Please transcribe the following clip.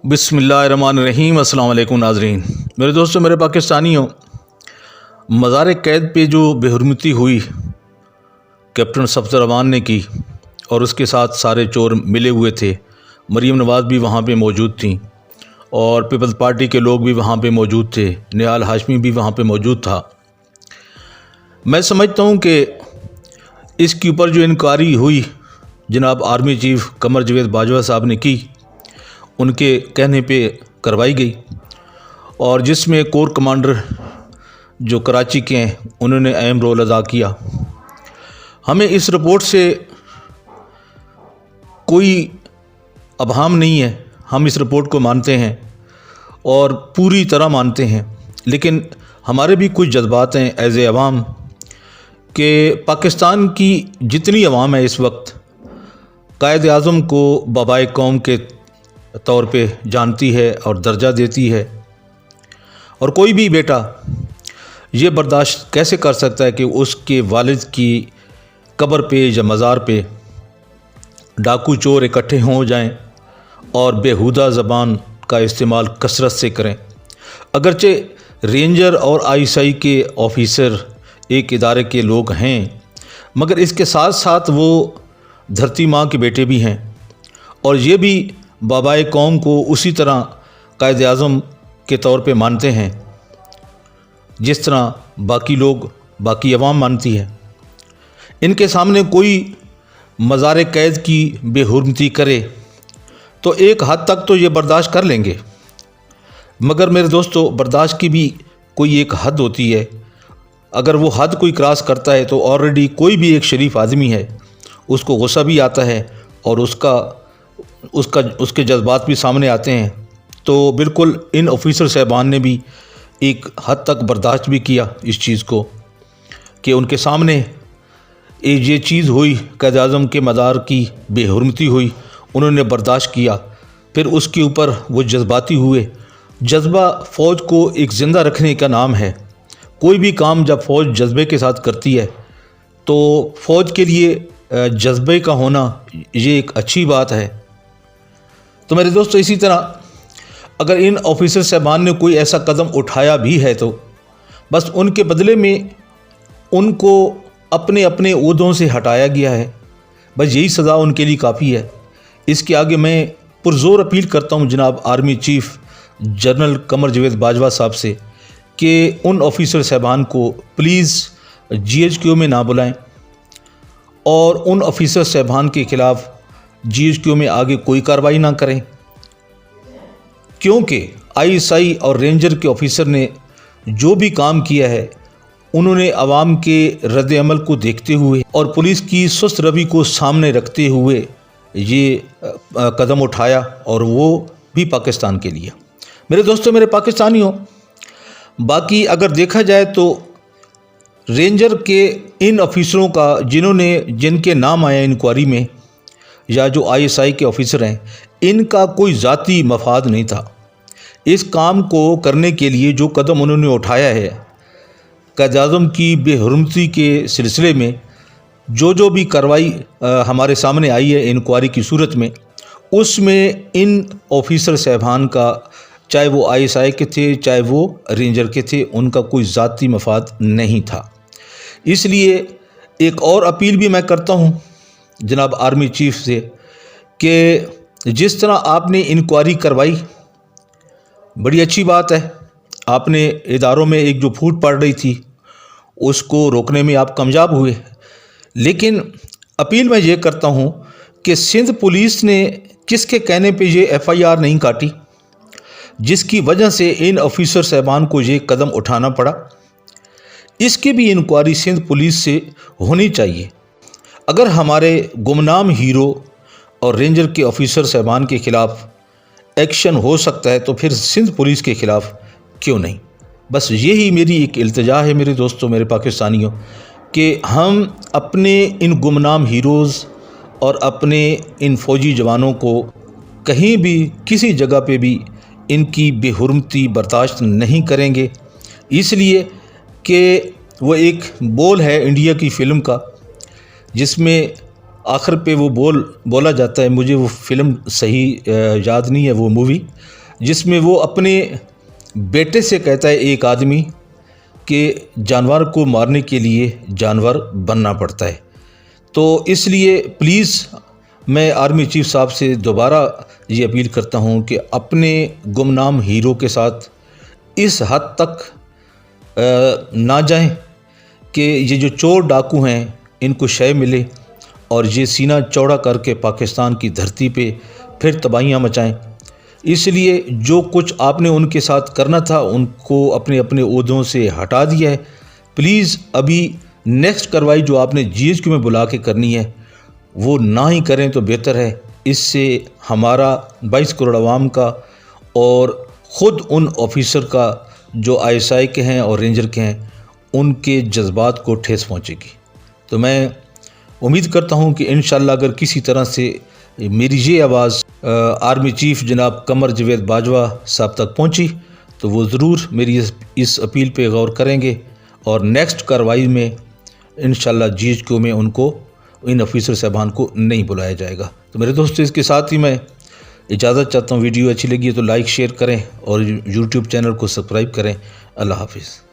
बिस्मिल्लाहिर्रहमानिर्रहीम। अस्सलाम वालेकुम नाज़रीन। मेरे दोस्तों, मेरे पाकिस्तानियों, मज़ार कैद पे जो बेहुरमती हुई कैप्टन सफदर रहमान ने की और उसके साथ सारे चोर मिले हुए थे। मरीम नवाज़ भी वहाँ पे मौजूद थी और पीपल्स पार्टी के लोग भी वहाँ पे मौजूद थे। निहाल हाशमी भी वहाँ पे मौजूद था। मैं समझता हूँ कि इसके ऊपर जो इंक्वायरी हुई जनाब आर्मी चीफ कमर जावेद बाजवा साहब ने की, उनके कहने पे करवाई गई और जिसमें कोर कमांडर जो कराची के हैं उन्होंने अहम रोल अदा किया। हमें इस रिपोर्ट से कोई अबहम नहीं है, हम इस रिपोर्ट को मानते हैं और पूरी तरह मानते हैं, लेकिन हमारे भी कुछ जज्बात हैं एज़ ए अवाम कि पाकिस्तान की जितनी अवाम है इस वक्त कायद आज़म को बाबाए कौम के तौर पे जानती है और दर्जा देती है। और कोई भी बेटा ये बर्दाश्त कैसे कर सकता है कि उसके वालिद की कब्र पे या मज़ार पे डाकू चोर इकट्ठे हो जाएं और बेहुदा ज़बान का इस्तेमाल कसरत से करें। अगरचे रेंजर और आईएसआई के ऑफिसर एक इदारे के लोग हैं, मगर इसके साथ साथ वो धरती माँ के बेटे भी हैं और ये भी बाबाए कौम को उसी तरह कायद आज़म के तौर पे मानते हैं जिस तरह बाकी लोग, बाकी अवाम मानती है। इनके सामने कोई मज़ार कैद की बेहुरमती करे तो एक हद तक तो ये बर्दाश्त कर लेंगे, मगर मेरे दोस्तों बर्दाश्त की भी कोई एक हद होती है। अगर वो हद कोई क्रॉस करता है तो ऑलरेडी कोई भी एक शरीफ आदमी है उसको गुस्सा भी आता है और उसके जज्बात भी सामने आते हैं। तो बिल्कुल इन ऑफिसर साहबान ने भी एक हद तक बर्दाश्त भी किया इस चीज़ को कि उनके सामने ये चीज़ हुई, कायद आज़म के मज़ार की बेहुरमती हुई, उन्होंने बर्दाश्त किया। फिर उसके ऊपर वो जज्बाती हुए। जज्बा फ़ौज को एक ज़िंदा रखने का नाम है। कोई भी काम जब फ़ौज जज्बे के साथ करती है तो फ़ौज के लिए जज्बे का होना ये एक अच्छी बात है। तो मेरे दोस्तों, इसी तरह अगर इन ऑफिसर साहबान ने कोई ऐसा कदम उठाया भी है तो बस उनके बदले में उनको अपने अपने ओहदों से हटाया गया है, बस यही सज़ा उनके लिए काफ़ी है। इसके आगे मैं पुरज़ोर अपील करता हूँ जनाब army chief general Qamar Javed Bajwa साहब से कि उन ऑफिसर साहबान को प्लीज़ GHQ में ना बुलाएं और उन ऑफिसर साहबान के ख़िलाफ़ GHQ में आगे कोई कार्रवाई ना करें, क्योंकि ISI और रेंजर के ऑफिसर ने जो भी काम किया है उन्होंने आवाम के रद्द अमल को देखते हुए और पुलिस की सुस्त रवि को सामने रखते हुए ये कदम उठाया और वो भी पाकिस्तान के लिए। मेरे दोस्तों, मेरे पाकिस्तानियों, बाकी अगर देखा जाए तो रेंजर के इन ऑफिसरों का जिनके नाम आए इंक्वायरी में या जो ISI के ऑफिसर हैं, इनका कोई ज़ाती मफाद नहीं था। इस काम को करने के लिए जो कदम उन्होंने उठाया है, कायद आज़म की बेहुरमती के सिलसिले में जो भी कार्रवाई हमारे सामने आई है इंक्वायरी की सूरत में, उसमें इन ऑफिसर साहबान का, चाहे वो ISI के थे चाहे वो रेंजर के थे, उनका कोई ज़ाती मफाद नहीं था। इसलिए एक और अपील भी मैं करता हूँ जनाब आर्मी चीफ से कि जिस तरह आपने इंक्वायरी करवाई, बड़ी अच्छी बात है। आपने इदारों में एक जो फूट पड़ रही थी उसको रोकने में आप कामयाब हुए, लेकिन अपील मैं ये करता हूँ कि सिंध पुलिस ने किसके कहने पे ये FIR नहीं काटी, जिसकी वजह से इन ऑफिसर साहबान को ये कदम उठाना पड़ा। इसकी भी इंक्वायरी सिंध पुलिस से होनी चाहिए। अगर हमारे गुमनाम हीरो और रेंजर के ऑफिसर साहबान के ख़िलाफ़ एक्शन हो सकता है तो फिर सिंध पुलिस के ख़िलाफ़ क्यों नहीं। बस यही मेरी एक इल्तिजा है मेरे दोस्तों, मेरे पाकिस्तानियों, कि हम अपने इन गुमनाम हीरोज़ और अपने इन फ़ौजी जवानों को कहीं भी किसी जगह पे भी इनकी बेहुरमती बर्दाश्त नहीं करेंगे। इसलिए कि वो एक बोल है इंडिया की फ़िल्म का जिसमें آخر پہ وہ بولا جاتا ہے، مجھے وہ فلم صحیح یاد نہیں ہے، وہ مووی، جس میں وہ اپنے بیٹے سے کہتا ہے ایک آدمی کہ جانور کو مارنے کے لیے جانور بننا پڑتا ہے۔ تو اس لیے پلیز میں آرمی چیف صاحب سے دوبارہ یہ اپیل کرتا ہوں کہ اپنے گمنام ہیرو کے ساتھ اس حد تک نہ جائیں کہ یہ جو چور ڈاکو ہیں ان کو شے ملے اور یہ سینہ چوڑا کر کے پاکستان کی دھرتی پہ پھر تباہیاں مچائیں۔ اس لیے جو کچھ آپ نے ان کے ساتھ کرنا تھا ان کو اپنے اپنے عہدوں سے ہٹا دیا ہے۔ پلیز ابھی نیکسٹ کارروائی جو آپ نے جی ایچ کیو میں بلا کے کرنی ہے وہ نہ ہی کریں تو بہتر ہے۔ اس سے ہمارا 22 کروڑ عوام کا اور خود ان آفیسر کا جو ISI کے ہیں اور رینجر کے ہیں ان کے جذبات کو ٹھیس پہنچے گی۔ تو میں امید کرتا ہوں کہ انشاءاللہ اگر کسی طرح سے میری یہ آواز آرمی چیف جناب قمر جاوید باجوہ صاحب تک پہنچی تو وہ ضرور میری اس اپیل پہ غور کریں گے اور نیکسٹ کارروائی میں انشاءاللہ جی ایچ کیو میں ان کو ان آفیسر صاحبان کو نہیں بلایا جائے گا۔ تو میرے دوستو اس کے ساتھ ہی میں اجازت چاہتا ہوں، ویڈیو اچھی لگی ہے تو لائک شیئر کریں اور یوٹیوب چینل کو سبسکرائب کریں۔ اللہ حافظ۔